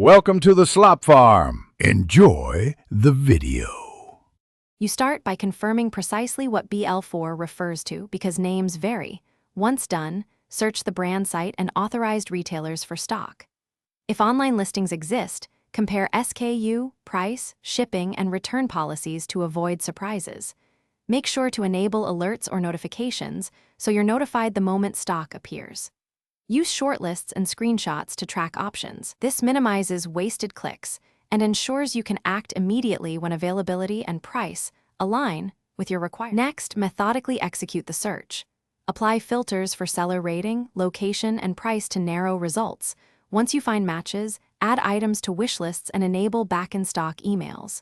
Welcome to the slop farm. Enjoy the video. You start by confirming precisely what Bl4 refers to because names vary. Once done, search the brand site and authorized retailers for stock. If online listings exist, compare SKU, price, shipping, and return policies to avoid surprises. Make sure to enable alerts or notifications so you're notified the moment stock appears. Use shortlists and screenshots to track options. This minimizes wasted clicks and ensures you can act immediately when availability and price align with your requirements. Next, methodically execute the search. Apply filters for seller rating, location, and price to narrow results. Once you find matches, add items to wish lists and enable back-in-stock emails.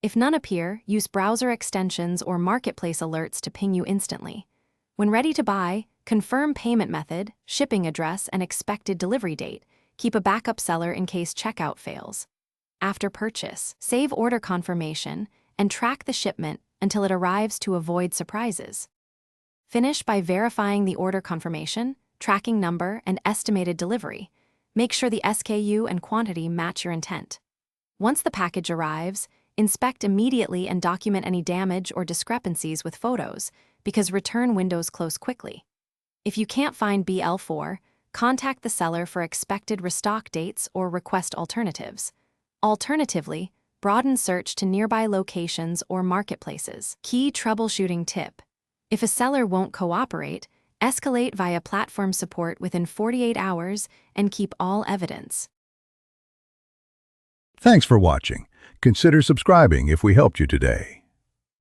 If none appear, use browser extensions or marketplace alerts to ping you instantly. When ready to buy, confirm payment method, shipping address, and expected delivery date. Keep a backup seller in case checkout fails. After purchase, save order confirmation and track the shipment until it arrives to avoid surprises. Finish by verifying the order confirmation, tracking number, and estimated delivery. Make sure the SKU and quantity match your intent. Once the package arrives, inspect immediately and document any damage or discrepancies with photos, because return windows close quickly. If you can't find Bl4, contact the seller for expected restock dates or request alternatives. Alternatively, broaden search to nearby locations or marketplaces. Key troubleshooting tip: if a seller won't cooperate, escalate via platform support within 48 hours and keep all evidence. Thanks for watching. Consider subscribing if we helped you today.